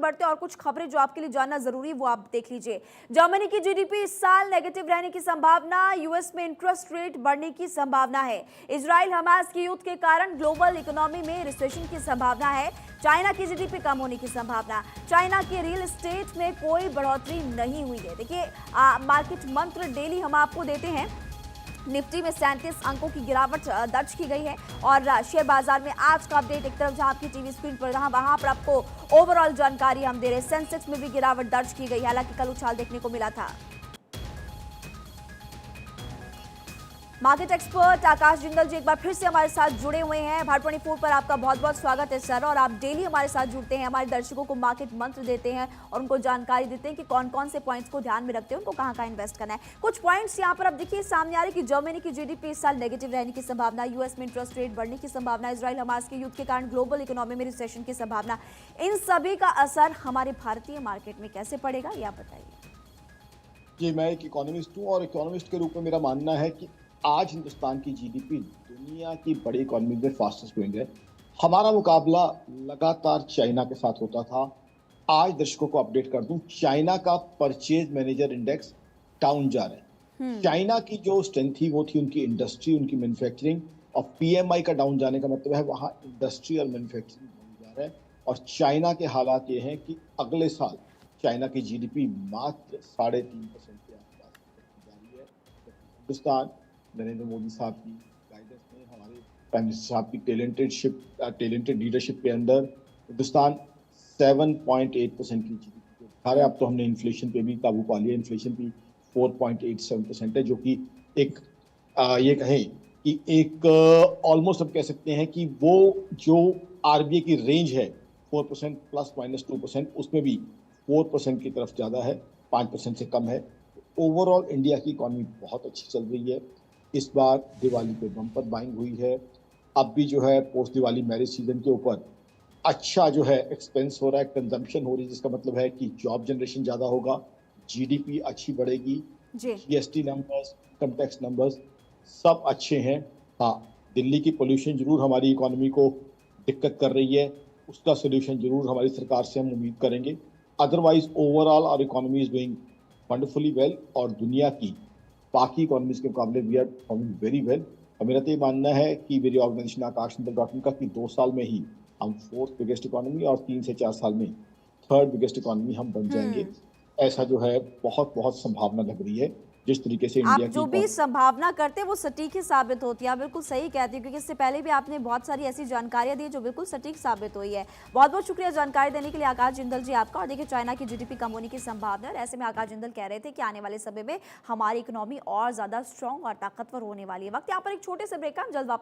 बढ़ते और कुछ खबरें जो आपके लिए जानना जरूरी है वो आप देख लीजिए। जर्मनी की जीडीपी इस साल नेगेटिव रहने की संभावना, यूएस में इंटरेस्ट रेट बढ़ने की संभावना है। इजराइल हमास की युद्ध के कारण ग्लोबल इकोनॉमी में रिसेशन की संभावना है। चाइना की जीडीपी कम होने की संभावना। चाइना के रियल एस्टेट में कोई बढ़ोतरी नहीं हुई है। देखिए मार्केट मंत्र डेली हम आपको देते हैं। निफ्टी में 37 अंकों की गिरावट दर्ज की गई है और शेयर बाजार में आज का अपडेट एक तरफ जहां आपकी टीवी स्क्रीन पर रहा वहां पर आपको ओवरऑल जानकारी हम दे रहे हैं। सेंसेक्स में भी गिरावट दर्ज की गई, हालांकि कल उछाल देखने को मिला था। मार्केट एक्सपर्ट आकाश जिंदल जी एक बार फिर से हमारे साथ जुड़े हुए हैं। भारत 24 पर आपका बहुत बहुत स्वागत है सर। और आप डेली हमारे साथ जुड़ते हैं, हमारे दर्शकों को मार्केट मंत्र देते हैं और उनको जानकारी देते हैं कि कौन कौन से पॉइंट्स को ध्यान में रखते हैं, उनको कहां कहां इन्वेस्ट करना है। कुछ पॉइंट्स यहाँ पर अब देखिए सामने आ रहे कि जर्मनी की जीडीपी इस साल नेगेटिव रहने की संभावना, यूएस में इंटरेस्ट रेट बढ़ने की संभावना, इजराइल हमास के युद्ध के कारण ग्लोबल इकोनॉमी में रिसेशन की संभावना। इन सभी का असर हमारे भारतीय मार्केट में कैसे पड़ेगा ये आप बताइए। जी, मैं एक इकोनॉमिस्ट हूँ और इकोनॉमिस्ट के रूप में मेरा मानना है कि आज हिंदुस्तान की जीडीपी दुनिया की बड़ी इकोनॉमी में फास्टेस्ट ग्रोइंग है। हमारा मुकाबला लगातार चाइना के साथ होता था। आज दर्शकों को अपडेट कर दूं, चाइना का परचेज मैनेजर इंडेक्स डाउन जा रहा है। चाइना की जो स्ट्रेंथ थी वो थी उनकी इंडस्ट्री, उनकी मैन्युफैक्चरिंग, और पीएमआई का डाउन जाने का मतलब है वहां इंडस्ट्री और मैन्युफैक्चरिंग डाउन जा रहा है। और चाइना के हालात ये हैं कि अगले साल चाइना की जीडीपी मात्र 3.5% के आसपास जा रही है। हिंदुस्तान नरेंद्र मोदी साहब की गाइडेंस में, हमारे प्राइम मिनिस्टर साहब की टेलेंटेड लीडरशिप के अंदर हिंदुस्तान 7.8% की जीडीपी दिखा रहा है। अब तो हमने इन्फ्लेशन पे भी काबू पा लिया। इन्फ्लेशन भी 4.87% है, जो कि एक ये कहें कि एक ऑलमोस्ट हम कह सकते हैं कि वो जो आरबीआई की रेंज है 4% ±2%, उसमें भी 4% की तरफ ज़्यादा है, 5% से कम है। ओवरऑल इंडिया की इकॉनमी बहुत अच्छी चल रही है। इस बार दिवाली पे बम्पर बाइंग हुई है। अब भी जो है पोस्ट दिवाली मैरिज सीजन के ऊपर अच्छा जो है एक्सपेंस हो रहा है, कंजम्पशन हो रही है, जिसका मतलब है कि जॉब जनरेशन ज़्यादा होगा, जीडीपी अच्छी बढ़ेगी, GST numbers, income tax numbers सब अच्छे हैं। हाँ, दिल्ली की पोल्यूशन जरूर हमारी इकोनॉमी को दिक्कत कर रही है, उसका सोल्यूशन जरूर हमारी सरकार से हम उम्मीद करेंगे। Otherwise overall our economy is doing wonderfully well और दुनिया की बाकी इकोनॉमीज के मुकाबले we are performing very well. और मेरा तो ये मानना है कि मेरी ऑर्गेनाइजेशन आकाशजिंदल.in का कि 2 साल में ही हम 4th बिगेस्ट इकोनॉमी और 3 से 4 साल में 3rd बिगेस्ट इकोनॉमी हम बन जाएंगे। ऐसा जो है बहुत बहुत संभावना लग रही है। जिस तरीके से इंडिया आप जो भी संभावना करते हैं वो सटीक ही साबित होती है। आप बिल्कुल सही कहते हैं, क्योंकि इससे पहले भी आपने बहुत सारी ऐसी जानकारियां दी जो बिल्कुल सटीक साबित हुई है। बहुत बहुत शुक्रिया जानकारी देने के लिए आकाश जिंदल जी आपका। और देखिए चाइना की जीडीपी कम होने की संभावना है। ऐसे में आकाश जिंदल कह रहे थे कि आने वाले समय में हमारी इकोनॉमी और ज्यादा स्ट्रॉन्ग और ताकतवर होने वाली है। वक्त यहाँ पर एक छोटे से ब्रेक का, जल्द वापस